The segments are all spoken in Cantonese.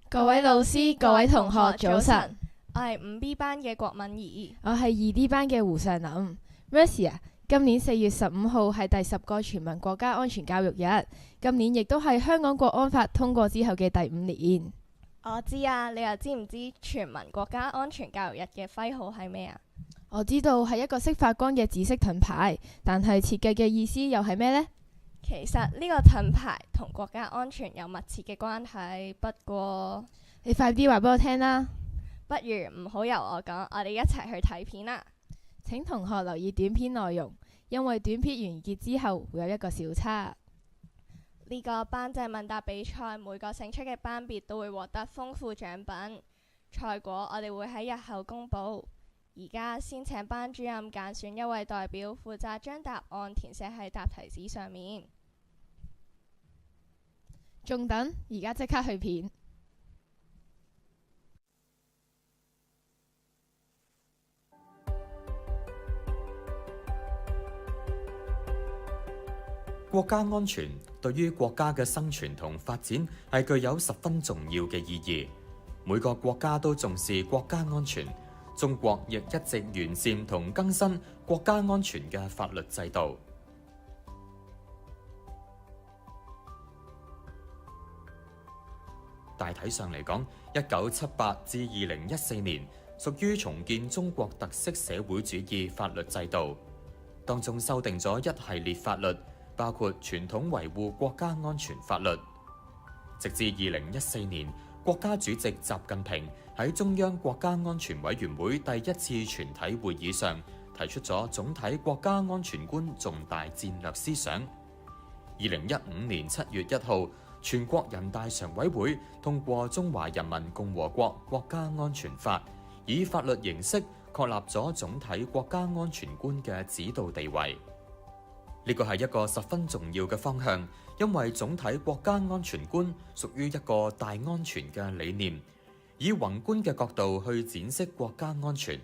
各位老師、各位同學，早晨。我係5B 班嘅郭敏儀。我係2D 班嘅胡尚林。Mercy 啊，今年4月15號係第10個全民國家安全教育日，今年亦都係香港國安法通過之後嘅第5年。我知啊，你又知唔知全民國家安全教育日嘅徽號係咩啊？我知道係一個識發光嘅紫色盾牌，但係設計嘅意思又係咩呢？其實呢個盾牌同國家安全有密切嘅關係，不過你快啲話俾我聽啦。不如唔好由我講，我哋一齊去睇片啦。請同學留意短片內容，因為短片完結之後會有一個小測。呢個班際問答比賽，每個勝出嘅班別都會獲得豐富獎品。賽果我哋會喺日後公佈。而家先請班主任揀選一位代表，負責將答案填寫喺答題紙上面。仲等？而家即刻去片。國家安全對於國家嘅生存同發展係具有十分重要嘅意義。每個國家都重視國家安全，中國亦一直完善同更新國家安全嘅法律制度。大體上嚟講，1978至2014年屬於重建中國特色社會主義法律制度，當中修訂咗一系列法律，包括傳統維護國家安全法律。直至2014年，國家主席習近平喺中央國家安全委員會第一次全體會議上提出咗總體國家安全觀重大戰略思想。2015年7月1號，全國人大常委會通過《中華人民共和國國家安全法》，以法律形式確立咗總體國家安全觀嘅指導地位。呢個係一個十分重要嘅方向，因為總體國家安全觀屬於一個大安全嘅理念，以宏觀嘅角度去展示國家安全。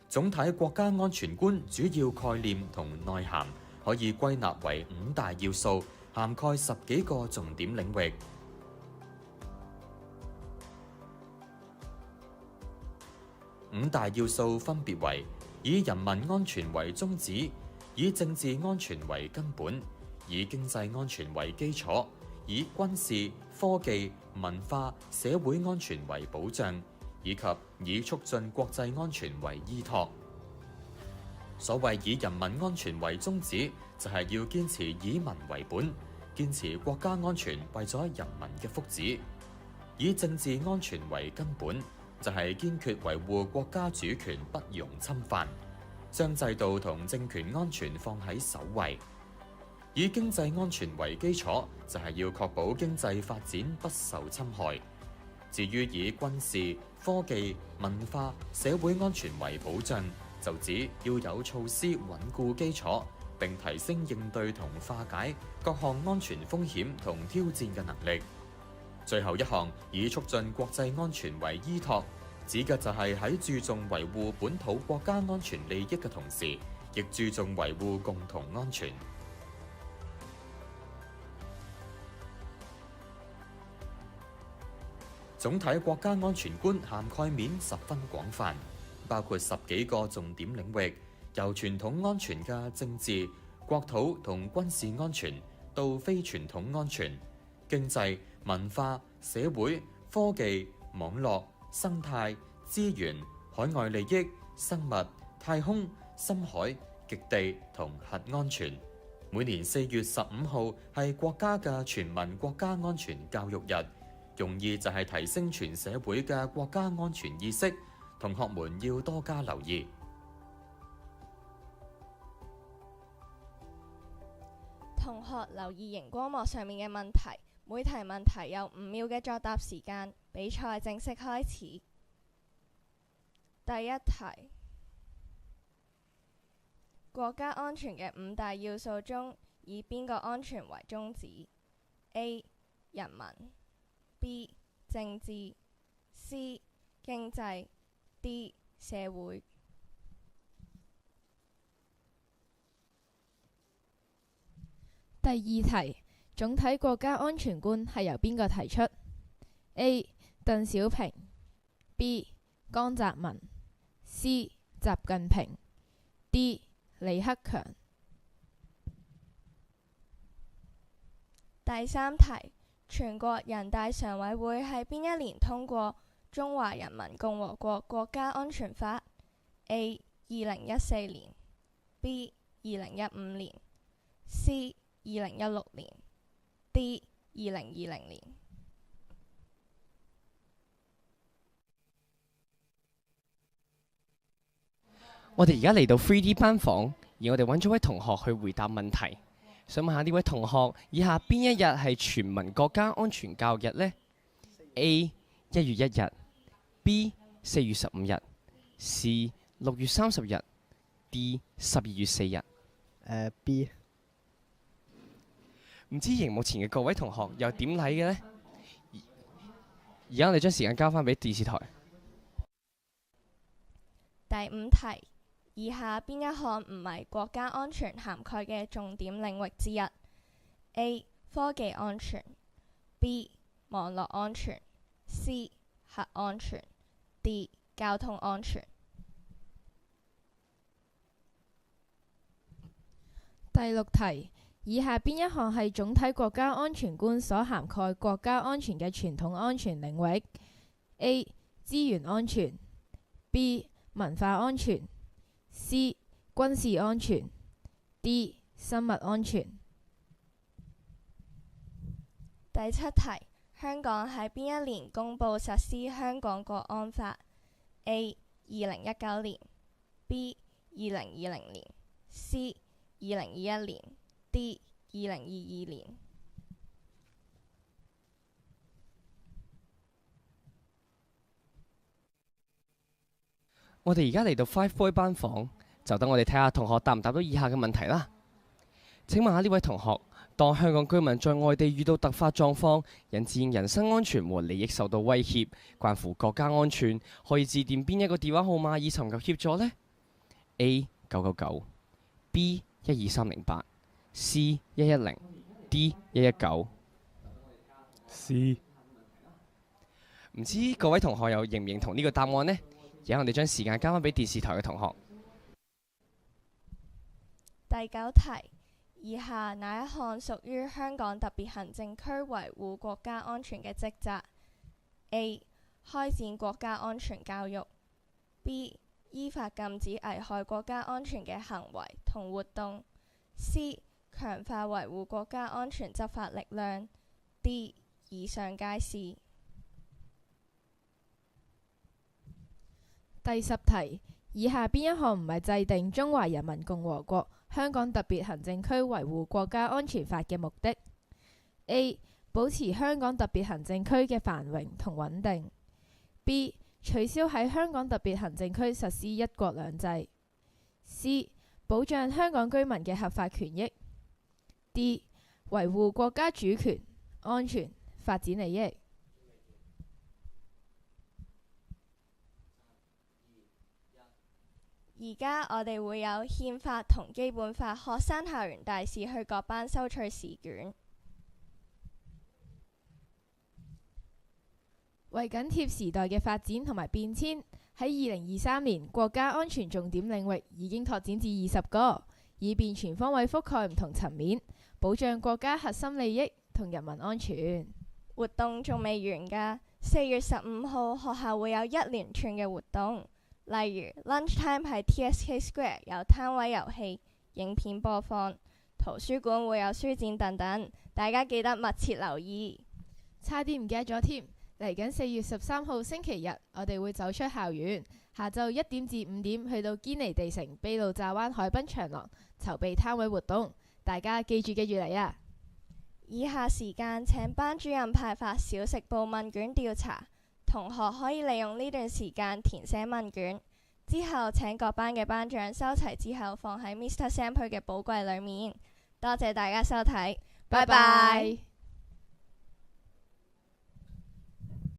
總體國家安全觀主要概念同內涵可以歸納為5大要素，涵蓋10幾個重點領域。5大要素分別為：以人民安全為宗旨，以政治安全為根本，以經濟安全為基礎，以軍事、科技、文化、社會安全為保障，以及以促進國際安全為依託。所謂以人民安全為宗旨，就係要堅持以民為本，堅持國家安全為咗人民嘅福祉；以政治安全為根本，就係堅決維護國家主權不容侵犯，將制度同政權安全放喺首位；以經濟安全為基礎，就係要確保經濟發展不受侵害。至於以軍事、科技、文化、社會安全為保障，就指要有措施穩固基礎，並提升應對同化解各項安全風險同挑戰嘅能力。最後一項以促進國際安全為依託，指嘅就係喺注重維護本土國家安全利益嘅同時，亦注重維護共同安全。總體國家安全觀涵蓋面十分廣泛，包括10幾個重點領域，由傳統安全嘅政治、國土同軍事安全，到非傳統安全、經濟、文化、社會、科技、網絡、生態、資源、海外利益、生物、太空、深海、極地同核安全。每年4月15號係國家嘅全民國家安全教育日，用意就係提升全社會嘅國家安全意識，同學們要多加留意。同學留意熒光幕上面嘅問題，每題問題有5秒嘅作答時間。比賽正式開始。第一題：國家安全嘅5大要素中，以邊個安全為宗旨 ？A. 人民 B. 政治 C. 經濟 D. 社會。第二題，總體國家安全觀係由邊個提出 A. 鄧小平 B. 江澤民 C. 習近平 D. 李克強。第三題，全國人大常委會喺邊一年通過《中華人民共和國國家安全法》？A. 2014年 B. 2015年 C. 2016年 D. 2020年。我哋而家嚟到 3D 班房，而我哋揾咗位同學去回答問題。想問下呢位同學，以下邊一日係全民國家安全教育日呢？ A. 1月1日 B. 4月15日 C. 6月30日 D. 12月4日。B。唔知熒幕前嘅各位同學又點睇嘅呢？而家我哋將時間交翻俾電視台。第5題，以下邊一項唔係國家安全涵蓋嘅重點領域之一 ？A. 科技安全 B. 網絡安全 C. 核安全 D. 交通安全。第6題，以下邊一項係總體國家安全觀所涵蓋國家安全嘅傳統安全領域 ？A. 資源安全 B. 文化安全 C. 軍事安全 D. 生物安全。第7題，香港喺邊一年公布實施香港國安法 ？A. 2019年 B. 2020年 C. 2021年 D. 2022年。我哋而家嚟到 Five Boy 班房，就等我哋睇下同學答唔答到以下嘅問題啦。請問下呢位同學，當香港居民在外地遇到突發狀況，引致人身安全和利益受到威脅，關乎國家安全，可以致電邊一個電話號碼以尋求協助呢？ A. 999 B. 12308 C. 110 D. 119。 C。唔知各位同學又認唔認同呢個答案呢？而家我哋將時間交翻俾電視台嘅同學。第9題，以下哪一項屬於香港特別行政區維護國家安全嘅職責 ？A. 開展國家安全教育 B. 依法禁止危害國家安全嘅行為同活動 C. 強化維護國家安全執法力量 D. 以上皆是。第10題，以下邊一項唔係制定《中華人民共和國香港特別行政區維護國家安全法》嘅目的 ？A. 保持香港特別行政區嘅繁榮同穩定 B. 取消喺香港特別行政區實施一國兩制 C. 保障香港居民嘅合法權益 D. 維護國家主權、安全、發展利益。而家我哋會有憲法同基本法學生校園大使去各班收取試卷。為緊貼時代嘅發展同埋變遷，喺2023年國家安全重點領域已經拓展至20個，以便全方位覆蓋唔同層面，保障國家核心利益同人民安全。活動仲未完㗎，4月15號學校會有一連串嘅活動。例如 lunchtime 喺 TSK Square 有攤位遊戲、影片播放，圖書館會有書展等等，大家記得密切留意。差啲唔記得咗添，嚟緊4月13號星期日，我哋會走出校園，下晝1點至5點去到堅尼地城卑路乍灣海濱長廊籌備攤位活動，大家記住嚟啊！以下時間請班主任派發小食部問卷調查。同學可以利用呢段時間填寫問卷，之後請各班嘅班長收齊之後放喺 Mr. Sam 佢嘅寶櫃裏面。多謝大家收睇，拜拜。